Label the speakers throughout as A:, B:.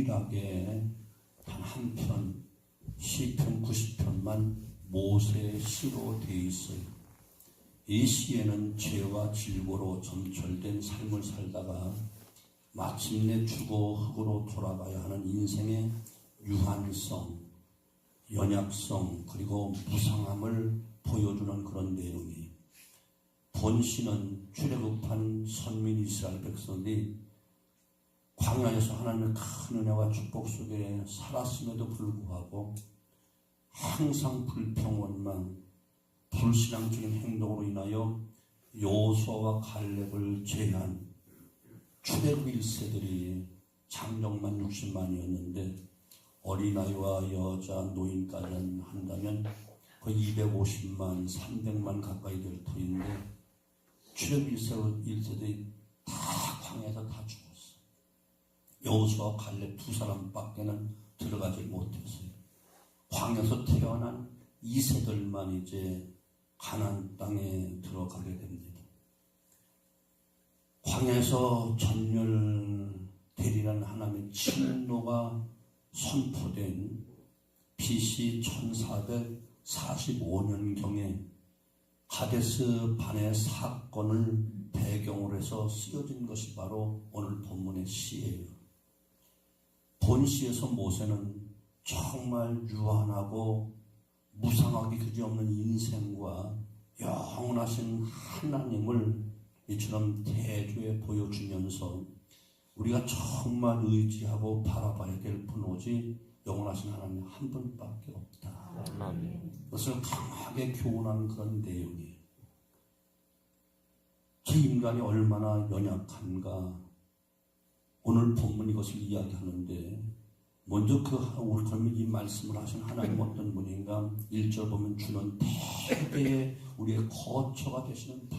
A: 유일하게 단 한 편, 시편 90편만 모세의 시로 되어 있어요. 이 시에는 죄와 질고로 점철된 삶을 살다가 마침내 죽어 흙으로 돌아가야 하는 인생의 유한성, 연약성, 그리고 무상함을 보여주는 그런 내용이에요. 본 시는 출애굽한 선민 이스라엘 백성들이 광야에서 하나님의 큰 은혜와 축복 속에 살았음에도 불구하고 항상 불평원만, 불신앙적인 행동으로 인하여 여호수아와 갈렙을 제외한 출애굽 1세들이 장정만 60만이었는데 어린아이와 여자, 노인까지 한다면 거의 250만, 300만 가까이 될 터인데 출애굽 1세들이 다 광야에서 다 죽었어요. 여호수아와 갈렙 두 사람밖에는 들어가지 못했어요. 광야에서 태어난 2세들만 이제 가나안 땅에 들어가게 됩니다. 광야에서 전멸되리라는 하나님의 진노가 선포된 BC 1445년경에 가데스 바네 사건을 배경으로 해서 쓰여진 것이 바로 오늘 본문의 시예요. 본 시에서 모세는 정말 유한하고 무상하기 그지없는 인생과 영원하신 하나님을 이처럼 대조해 보여주면서 우리가 정말 의지하고 바라봐야 될 분 오직 영원하신 하나님 한 분밖에 없다. 그것을 강하게 교훈하는 그런 내용이에요. 저 인간이 얼마나 연약한가 오늘 본문 이것을 이야기하는데 먼저 우리 그러면 이 말씀을 하신 하나님 어떤 분인가 1절 보면 주는 대대에 우리의 거처가 되시는 분,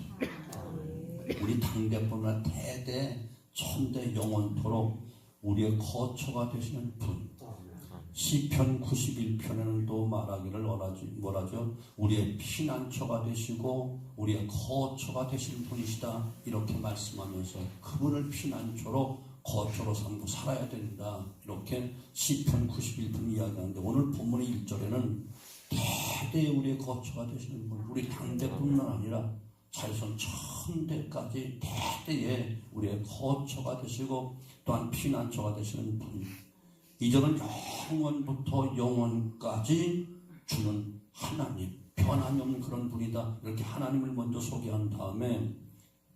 A: 우리 당대뿐만 대대 천대 영원토록 우리의 거처가 되시는 분. 시편 91편에는 또 말하기를 뭐라죠? 우리의 피난처가 되시고 우리의 거처가 되신 분이시다 이렇게 말씀하면서 그분을 피난처로 거처로 삼고 살아야 된다 이렇게 시편 91편 이야기하는데 오늘 본문의 1절에는 대대 우리의 거처가 되시는 분, 우리 당대뿐만 아니라 자손 천대까지 대대에 우리의 거처가 되시고 또한 피난처가 되시는 분, 이제는 영원부터 영원까지 주는 하나님, 변함이 없는 그런 분이다 이렇게 하나님을 먼저 소개한 다음에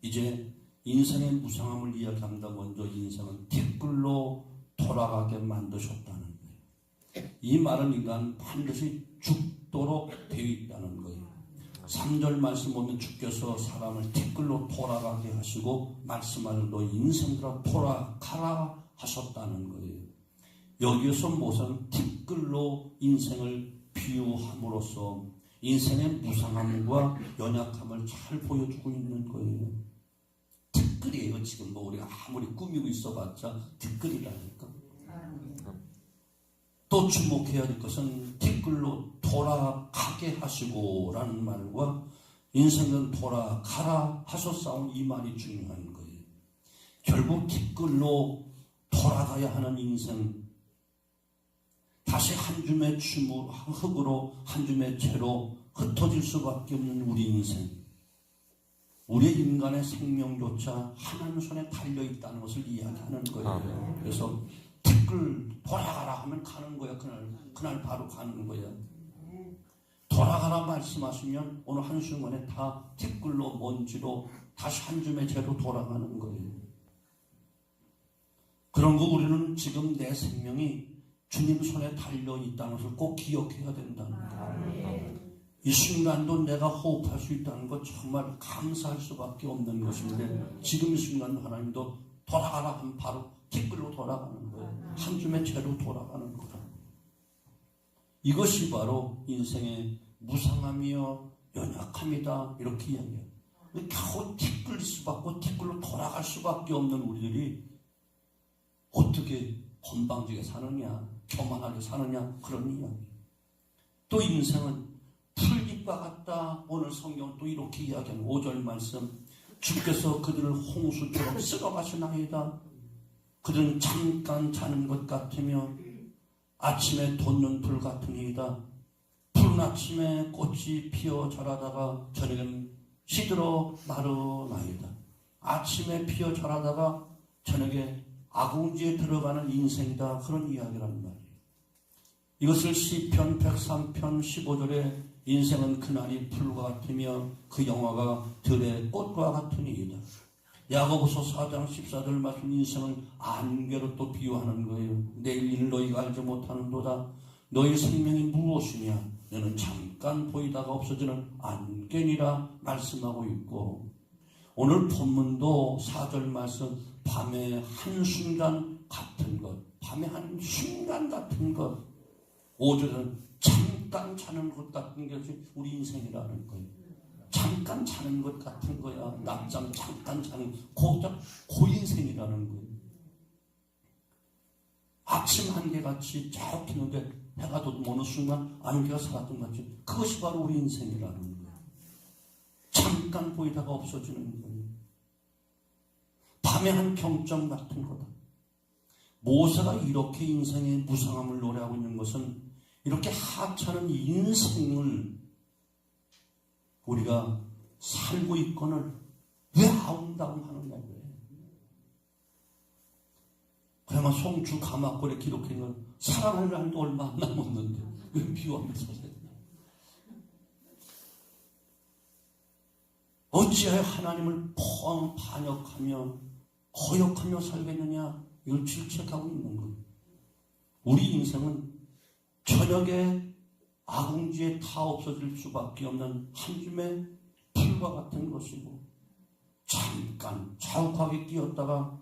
A: 이제 인생의 무상함을 이야기합니다. 먼저 인생은 티끌로 돌아가게 만드셨다는 거예요. 이 말은 인간 반드시 죽도록 되어 있다는 거예요. 3절 말씀 보면 주께서 사람을 티끌로 돌아가게 하시고 말씀하는 너 인생들아 돌아가라 하셨다는 거예요. 여기에서 모세는 티끌로 인생을 비유함으로써 인생의 무상함과 연약함을 잘 보여주고 있는 거예요. 티끌이에요. 지금 우리가 아무리 꾸미고 있어봤자 티끌이라니까. 또 주목해야 될 것은 티끌로 돌아가게 하시고 라는 말과 인생은 돌아가라 하셨사온 이 말이 중요한 거예요. 결국 티끌로 돌아가야 하는 인생, 다시 한 줌의 흙으로 한 줌의 재로 흩어질 수밖에 없는 우리 인생, 우리의 인간의 생명조차 하나님 손에 달려있다는 것을 이야기하는 거예요. 그래서 티끌 돌아가라 하면 가는 거야. 그날 바로 가는 거야. 돌아가라 말씀하시면 오늘 한순간에 다 티끌로 먼지로 다시 한 줌의 재로 돌아가는 거예요. 그런 거 우리는 지금 내 생명이 주님 손에 달려있다는 것을 꼭 기억해야 된다는 거예요. 이 순간도 내가 호흡할 수 있다는 것 정말 감사할 수밖에 없는 것인데 지금 이 순간도 하나님도 돌아가라 하면 바로 티끌로 돌아가는 거예요. 한 줌의 재로 돌아가는 거라. 이것이 바로 인생의 무상함이요 연약함이다 이렇게 이야기해요. 겨우 티끌 수밖에 티끌로 돌아갈 수밖에 없는 우리들이 어떻게 건방지게 사느냐, 교만하게 사느냐 그런 이야기. 또 인생은 풀잎과 같다. 오늘 성경은 또 이렇게 이야기하는 5절 말씀, 주께서 그들을 홍수처럼 쓸어가시나이다. 그들은 잠깐 자는 것 같으며 아침에 돋는 불 같은 이이다. 푸른 아침에 꽃이 피어 자라다가 저녁엔 시들어 마르나이다. 아침에 피어 자라다가 저녁에 아궁지에 들어가는 인생이다. 그런 이야기라는 말이에요. 이것을 시편 103편 15절에 인생은 그날이 풀과 같으며 그 영화가 들의 꽃과 같은 이이다. 야고보서 4장 14절 말씀 인생은 안개로 또 비유하는 거예요. 내일 일 너희가 알지 못하는도다. 너희 생명이 무엇이냐? 너는 잠깐 보이다가 없어지는 안개니라 말씀하고 있고, 오늘 본문도 4절 말씀 밤의 한순간 같은 것, 밤의 한순간 같은 것, 5절은 잠깐 자는 것 같은 것이 우리 인생이라는 거예요. 잠깐 자는 것 같은 거야. 낮잠 잠깐 자는 그 인생이라는 거예요. 아침 안개같이 쫙 피는데 해가 돋는 순간 안개가 사라진 것 같이, 그것이 바로 우리 인생이라는 거예요. 잠깐 보이다가 없어지는 거예요. 밤의 한 경점 같은 거다. 모세가 이렇게 인생의 무상함을 노래하고 있는 것은 이렇게 하찮은 인생을 우리가 살고 있거늘 왜 아웅다웅하느냐고요. 그야말로 송주 가마골에 기록한 건 사랑할 날도 얼마 안 남았는데 왜 비유하면서 살았냐. 어찌하여 하나님을 반역하며 거역하며 살겠느냐, 이걸 질책하고 있는 거예요. 우리 인생은 저녁에 아궁지에 다 없어질 수밖에 없는 한 줌의 풀과 같은 것이고, 잠깐 자욱하게 끼었다가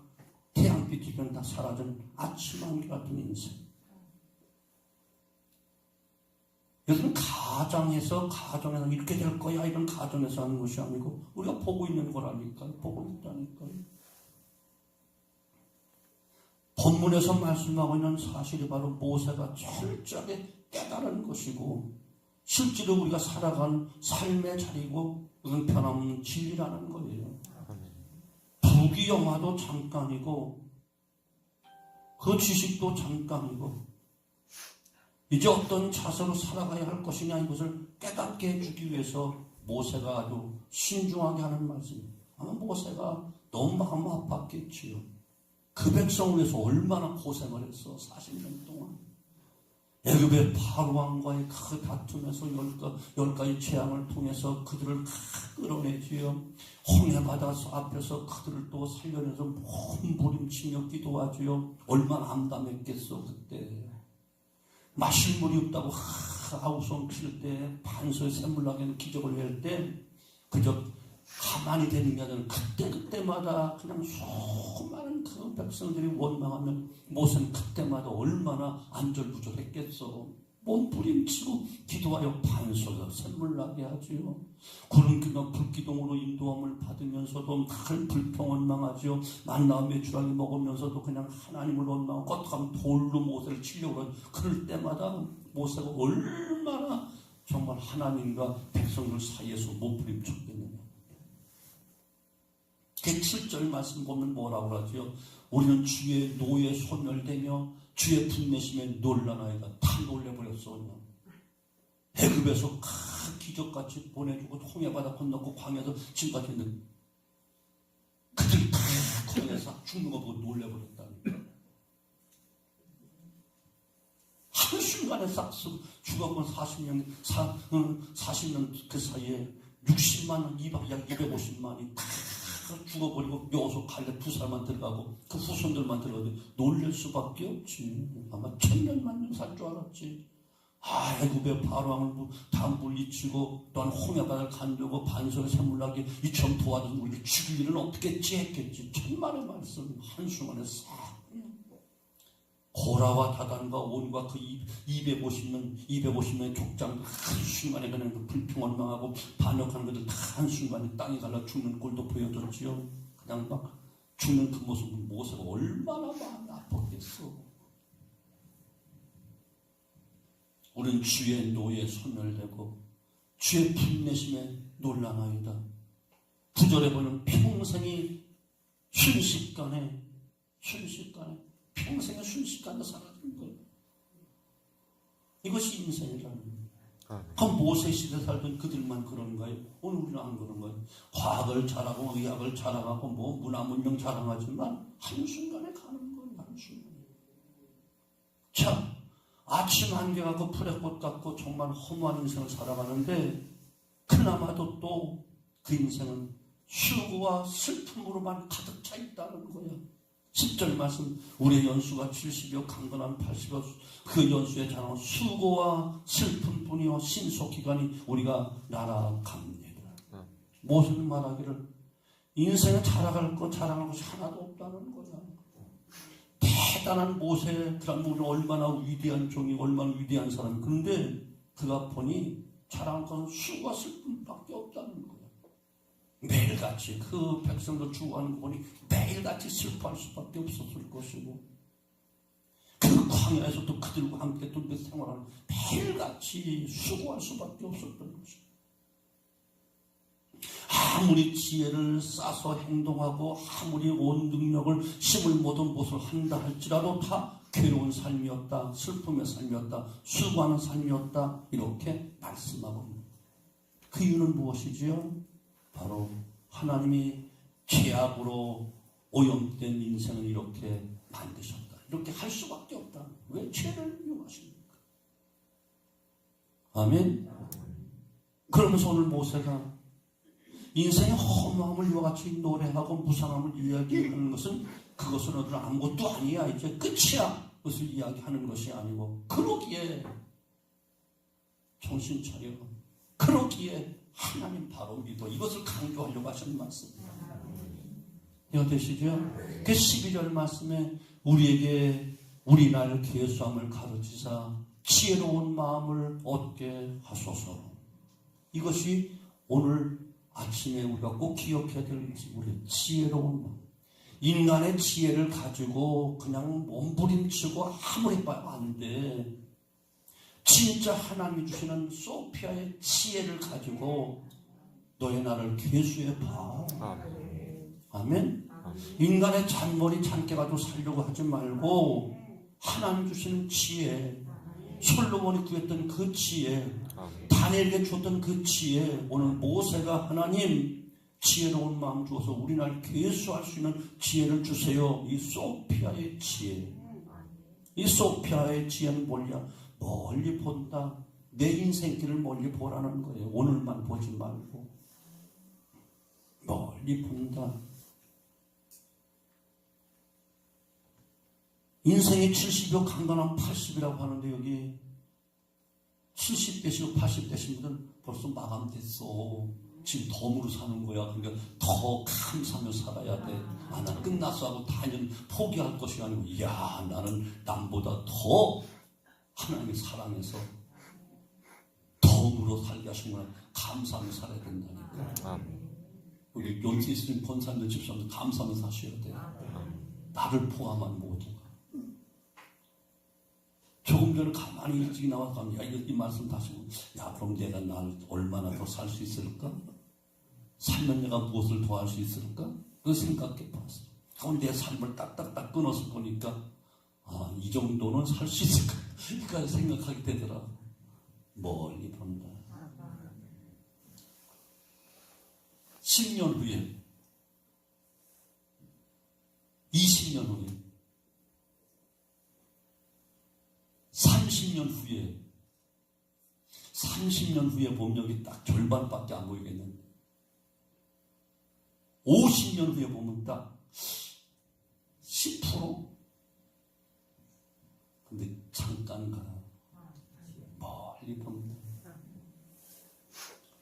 A: 태양빛이 다 사라진 아침 안개 같은 인생. 이것은 가정에서 이렇게 될 거야 이런 가정에서 하는 것이 아니고 우리가 보고 있는 거라니까요. 보고 있다니까요. 본문에서 말씀하고 있는 사실이 바로 모세가 철저하게 깨달은 것이고, 실제로 우리가 살아가는 삶의 자리고, 그건 변함없는 진리라는 거예요. 부귀영화도 잠깐이고 그 지식도 잠깐이고, 이제 어떤 자세로 살아가야 할 것이냐, 이것을 깨닫게 해주기 위해서 모세가 아주 신중하게 하는 말씀이에요. 아마 모세가 너무 마음 아팠겠지요. 그 백성을 위해서 얼마나 고생을 했어. 40년 동안 애굽의 바로왕과의 그 다툼에서 열 가지 재앙을 통해서 그들을 끌어내지요. 홍해바다 앞에서 그들을 또 살려내서 몸부림치며 기도하지요. 얼마나 암담했겠어. 그때 마실 물이 없다고 아우성 필 때, 반석에 샘물나게 기적을 낼 때 그저 가만히 되는 게 아니라 그때마다 그냥 수많은 그 백성들이 원망하면 모세는 그때마다 얼마나 안절부절했겠어. 몸부림치고 기도하여 반석에 샘물나게 하지요. 구름기나 불기둥으로 인도함을 받으면서도 늘 불평원망하지요. 만나와 메추라기 먹으면서도 그냥 하나님을 원망하고 어떡하면 돌로 모세를 치려고 그러는, 그럴 때마다 모세가 얼마나 정말 하나님과 백성들 사이에서 몸부림쳤겠느냐. 그 7절 말씀 보면 뭐라고 그러죠? 우리는 주의 노에 소멸되며 주의 분내심에 놀라나이다. 다 놀래버렸어. 그냥 애굽에서 큰 기적같이 보내주고 홍해바다 건너고 광야에서 지금까지 했는데 그들이 다 거기에서 죽는 거 보고 놀래버렸다니까. 한순간에 싹 죽어본 40년 그 사이에 60만, 약 250만이 다 죽어버리고 묘소 갈래 두 사람만 들어가고 그 후손들만 들어가도 놀랄 수밖에 없지. 아마 1000년만 살 줄 알았지. 애굽의 바로왕을 다 물리치고 또한 홍해바다를 간다고 반석에 샘물나게 이처럼 도와줘서 우리를 죽일 일은 없겠지 했겠지. 천만의 말씀 한순간에 싹. 고라와 다단과 온과 그 250명의 족장 한순간에 그냥 그 불평원망하고 반역하는 것들 다 한순간에 땅에 갈라 죽는 꼴도 보여줬지요. 그냥 막 죽는 그 모습을 모세가 얼마나 마음이 아팠겠어. 우리는 주의 노에 소멸되고 주의 분내심에 놀라나이다. 9절에 보면 평생이 순식간에 순식간에, 평생에 순식간에 사라진 거예요. 이것이 인생이라는 거예요. 그럼 모세 시대 살던 그들만 그런 거예요? 오늘 우리는 안 그런 거예요. 과학을 자랑하고 의학을 자랑하고 뭐 문화 문명 자랑하지만 한순간에 가는 거예요. 한순간에. 자, 아침 한개 갖고 풀의 꽃 같고 정말 허무한 인생을 살아가는데 그나마도 또 그 인생은 수고와 슬픔으로만 가득 차 있다는 거예요. 10절 말씀, 우리의 연수가 70이요 강건한 80이요 그 연수의 자랑은 수고와 슬픔뿐이요 신속기간이 우리가 날아갑니다. 모세는 말하기를 인생에 자랑할 것이 하나도 없다는 거야. 대단한 모세, 그럼 우리는 얼마나 위대한 종이, 얼마나 위대한 사람이. 그런데 그가 보니 자랑할 것은 수고와 슬픔밖에 없다는 거야. 매일같이 그 백성들 죽어가는 거 보니 매일같이 슬퍼할 수밖에 없었을 것이고, 그 광야에서도 그들과 함께 또 생활하는 매일같이 수고할 수밖에 없었던 것이고, 아무리 지혜를 쌓아서 행동하고 아무리 온 능력을 힘을 모든 무엇을 한다 할지라도 다 괴로운 삶이었다, 슬픔의 삶이었다, 수고하는 삶이었다, 이렇게 말씀하고 있습니다. 그 이유는 무엇이지요? 바로 하나님이 죄악으로 오염된 인생을 이렇게 만드셨다. 이렇게 할 수밖에 없다. 왜 죄를 이용하십니까? 아멘. 그러면서 오늘 모세가 인생의 허무함을 이와 같이 노래하고 무상함을 이야기하는 것은 그것은 어떤 아무것도 아니야, 이제 끝이야, 그것을 이야기하는 것이 아니고, 그러기에 정신 차려, 그러기에 하나님 바로 믿어, 이것을 강조하려고 하시는 말씀입니다. 이거 되시죠? 그 12절 말씀에 우리에게 우리 날 계수함을 가르치사 지혜로운 마음을 얻게 하소서. 이것이 오늘 아침에 우리가 꼭 기억해야 될 우리 지혜로운 마음. 인간의 지혜를 가지고 그냥 몸부림치고 아무리 봐도 안 돼. 진짜 하나님이 주시는 소피아의 지혜를 가지고 너의 나를 계수해봐. 아멘. 인간의 잔머리 잔깨 가지고 살려고 하지 말고 하나님 주시는 지혜, 솔로몬이 구했던 그 지혜, 다니엘에게 줬던 그 지혜, 오늘 모세가 하나님 지혜로운 마음 주어서 우리 날 계수할 수 있는 지혜를 주세요. 이 소피아의 지혜. 이 소피아의 지혜는 뭐냐? 멀리 본다. 내 인생길을 멀리 보라는 거예요. 오늘만 보지 말고 멀리 본다. 인생이 70이요 강건한 80이라고 하는데 여기 70대시고 80대신 분들은 벌써 마감됐어. 지금 덤으로 사는 거야. 그러니까 더 감사하며 살아야 돼. 아, 나 끝났어 하고 다니는 포기할 것이 아니고, 이야, 나는 남보다 더 하나님의 사랑해서 덤으로 살게 하시구나. 감사하며 살아야 된다니까. 우리 여기 있으신 권사님들 집사님들 감사하며 사셔야 돼. 나를 포함한 모두가. 조금 전에 가만히 일찍 나와서, 야, 이 말씀 다시, 야, 그럼 내가 날 얼마나 더 살 수 있을까? 살면 내가 무엇을 더 할 수 있을까? 그 생각해 봤어. 그럼 내 삶을 딱딱딱 끊었을 거니까, 아, 이 정도는 살 수 있을까? 그러니까 생각하게 되더라. 멀리 본다. 10년 후에, 20년 후에, 30년 후에, 30년 후에 보면 여기 딱 절반밖에 안 보이겠는데, 50년 후에 보면 딱 10%? 근데 잠깐 가. 멀리 봅니다.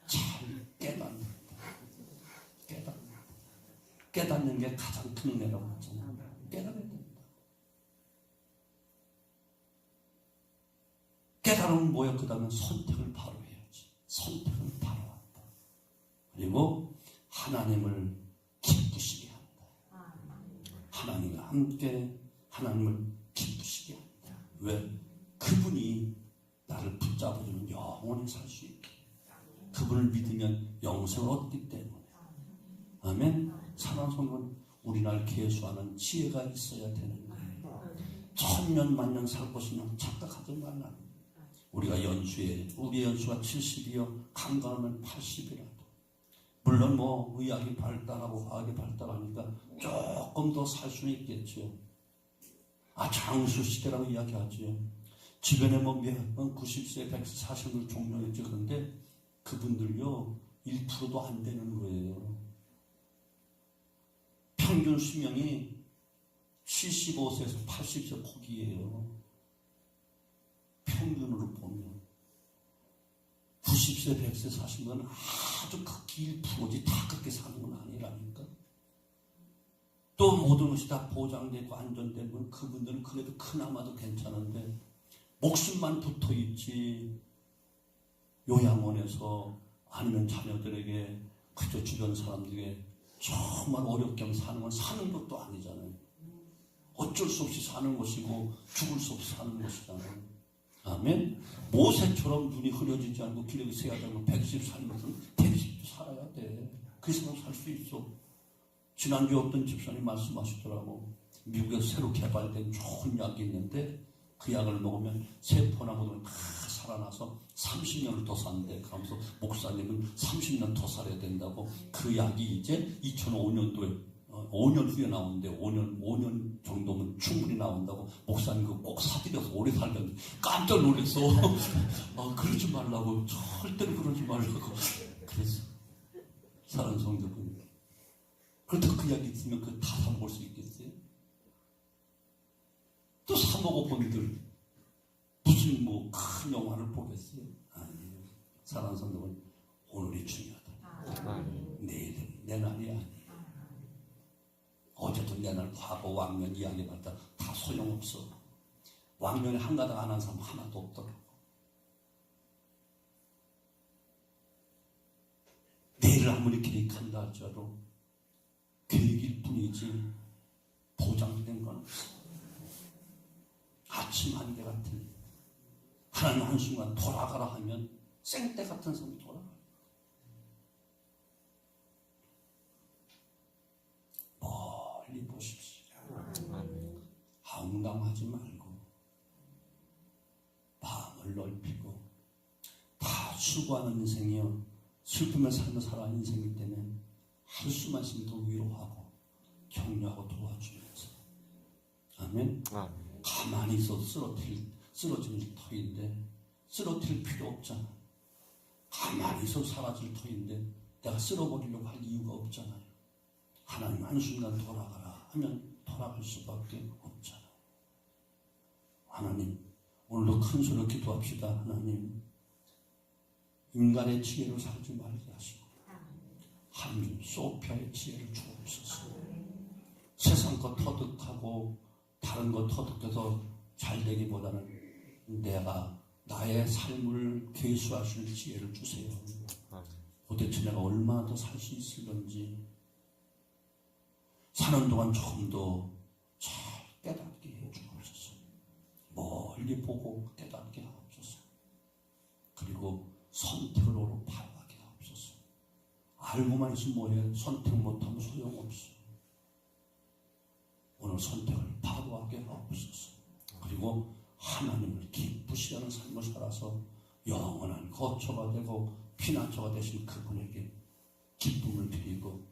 A: 잘 깨닫는다. 깨닫는 게 가장 큰 은혜라고 하잖아요. 깨달아야 된다. 깨달으면 뭐야? 그 다음에 선택을 바로 해야지. 선택을 바로 한다. 그리고 하나님을 기쁘시게 한다. 하나님과 함께 하나님을 기쁘시게 한다. 왜? 그분이 나를 붙잡아주면 영원히 살 수 있게. 그분을 믿으면 영생을 얻기 때문에. 아멘. 사랑하는 성도는 우리날 계수하는 지혜가 있어야 되는 거예요. 천년 만년 살 것이냐 착각하지 말라. 우리가 우리 연수가 70이요 강간하면 80이라도 물론 뭐 의학이 발달하고 과학이 발달하니까 조금 더 살 수는 있겠죠. 장수 시대라고 이야기하죠. 주변에 뭐 90세, 100세 사시는 분 종종 있죠. 그런데 그분들요 1%도 안 되는 거예요. 평균 수명이 75세에서 80세 폭이에요. 평균으로 보면 90세, 100세 사신 건 아주 극히 1%지 다 그렇게 사는 건 아니라니까. 또 모든 것이 다 보장되고 안전되면 그분들은 그래도 그나마도 괜찮은데 목숨만 붙어있지 요양원에서 아니면 자녀들에게 그저 주변 사람들에게 정말 어렵게 사는 건 사는 것도 아니잖아요. 어쩔 수 없이 사는 것이고 죽을 수 없이 사는 것이잖아요. 아멘. 모세처럼 눈이 흐려지지 않고 기력이 세하지 않고 110 사는 것은 110도 살아야 돼. 그 생각 살 수 있어. 지난주에 어떤 집사님 말씀하시더라고. 미국에서 새로 개발된 좋은 약이 있는데 그 약을 먹으면 세포나 모든 다 살아나서 30년을 더 산대. 그러면서 목사님은 30년 더 살아야 된다고. 그 약이 이제 2005년도에 5년 후에 나오는데 5년 정도면 충분히 나온다고. 목사님 그거 꼭 사드려서 오래 살겠는데 깜짝 놀랐어. 그러지 말라고. 절대로 그러지 말라고. 그래서 사는 성도분, 그렇다고 그 약이 있으면 그거 다 사먹을 수 있겠어요? 또 사먹어본들 무슨 뭐 큰 영화를 보겠어요? 아니에요. 사랑하는 성도분, 오늘이 중요하다. 내일은 내 날이 아니에요. 어제도 내 날 과거 왕년 이야기받다 다 소용없어. 왕년에 한 가닥 안 한 사람 하나도 없더라고. 내일을 아무리 계획한다 할지라도 계획일 뿐이지 보장된 건 없어. 아침 한개 같은 하나님 한순간 돌아가라 하면 생때 같은 사람이 돌아가. 멀리 보십시오. 황당하지 말고 마음을 넓히고 다 수고하는 인생이요 슬픔의 삶을 살아가는 인생이기 때문에 할 수만 있으면 더 위로하고 격려하고 도와주면서 아멘. 가만히 있어도 쓰러질 터인데 쓰러뜨릴 필요 없잖아. 가만히 있어도 사라질 터인데 내가 쓸어버리려고 할 이유가 없잖아요. 하나님 한순간 돌아가라 하면 돌아갈 수밖에 없잖아요. 하나님 오늘도 큰 소리로 기도합시다. 하나님 인간의 지혜로 살지 말게 하시고 하나님 소피아의 지혜를 주옵소서. 세상 것 터득하고 다른 것 터득해서 잘 되기보다는 내가 나의 삶을 계수하실 지혜를 주세요. 도대체 내가 얼마나 더 살 수 있을런지 사는 동안 조금 더 잘 깨닫게 해 주옵소서. 멀리 보고 깨닫게 하옵소서. 그리고 선택을 오로 파악하게 하옵소서. 알고만 있으면 뭐해? 선택 못하면 소용없어. 오늘 선택을 파악하게 하옵소서. 그리고 하나님을 기쁘시게 하는 삶을 살아서 영원한 거처가 되고 피난처가 되신 그분에게 기쁨을 드리고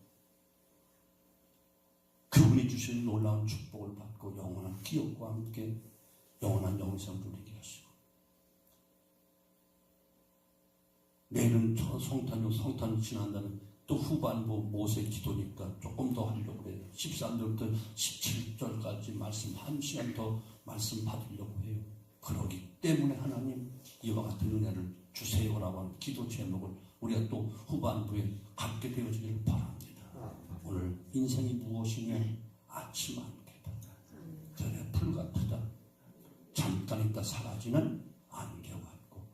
A: 그분이 주시는 놀라운 축복을 받고 영원한 기억과 함께 영원한 영생을 누리게 하시고 내일은 성탄 지난 다음에 또 후반부 모세 기도니까 조금 더 하려고 해요. 13절부터 17절까지 말씀 1시간 더 말씀 받으려고 해요. 그러기 때문에 하나님 이와 같은 은혜를 주세요라고 하는 기도 제목을 우리가 또 후반부에 갖게 되어지기를 바랍니다. 오늘 인생이 무엇이냐? 아침 안개다. 전에 풀 같으다. 잠깐 있다 사라지는 안개 같고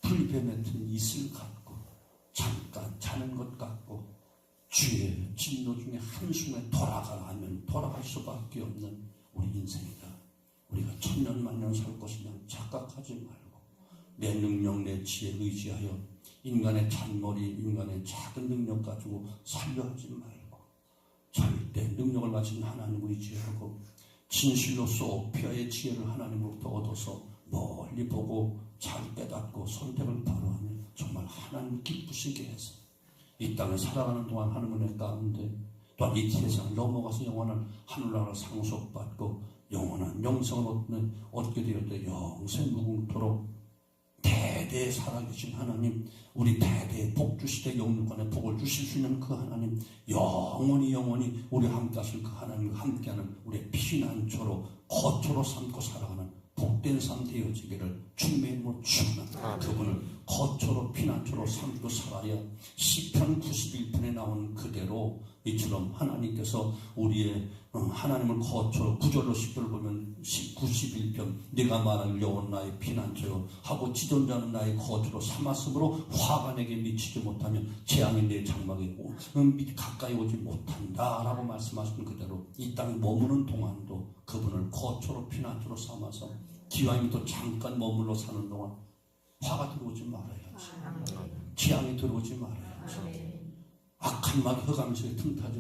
A: 풀잎에 맺힌 이슬 같고 잠깐 자는 것 같고 주의 진노 중에 한숨에 돌아가라 하면 돌아갈 수밖에 없는 우리 인생이다. 우리가 천년 만년 살 것이냐 착각하지 말고 내 능력 내 지혜 의지하여 인간의 잔머리 인간의 작은 능력 가지고 살려 하지 말고 절대 능력을 가진 하나님을 의지하고 진실로 소피아의 지혜를 하나님으로부터 얻어서 멀리 보고 잘 깨닫고 선택을 바로 하며 정말 하나님 기쁘시게 해서 이 땅에 살아가는 동안 하나님의 은혜 가운데 또한 이 세상을 넘어가서 영원한 하늘나라를 상속받고 영원한 영생을 얻게 되어 영생 무궁토록 대대에 살아계신 하나님, 우리 대대에 복 주시되 영육간에 복을 주실 수 있는 그 하나님, 영원히 우리 함께 하실 그 하나님과 함께하는 우리의 피난처로 거처로 삼고 살아가는 복된 삶 되어지기를 주님의 이름으로 축원합니다. 그분을 거처로 피난처로 삼고 살아야 시편 91편에 나온 그대로 이처럼 하나님께서 우리의 하나님을 거처로 9절로 10절을 보면 91편 내가 말할 여호와는 나의 피난처요 하고 지존자는 나의 거처로 삼았으므로 화가 내게 미치지 못하며 재앙이 내 장막에 가까이 오지 못한다 라고 말씀하신 그대로 이 땅에 머무는 동안도 그분을 거처로 피난처로 삼아서 기왕이면 또 잠깐 머물러 사는 동안 화가 들어오지 말아야지, 재앙이 들어오지 말아야지, 악한 막 흑암식에 틈타지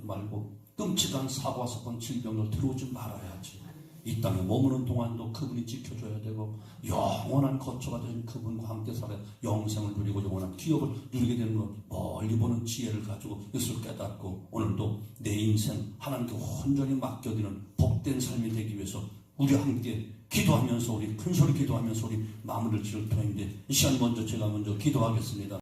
A: 말고 끔찍한 사고와 사건 질병도 들어오지 말아야지. 이 땅에 머무는 동안도 그분이 지켜줘야 되고 영원한 거처가 된 그분과 함께 살아 영생을 누리고 영원한 기업을 누리게 되는 것, 멀리 보는 지혜를 가지고 이것을 깨닫고 오늘도 내 인생 하나님께 온전히 맡겨드리는 복된 삶이 되기 위해서 우리 함께 기도하면서 우리 큰소리 기도하면서 우리 마무리를 지을 터인데 이 시간 먼저 제가 먼저 기도하겠습니다.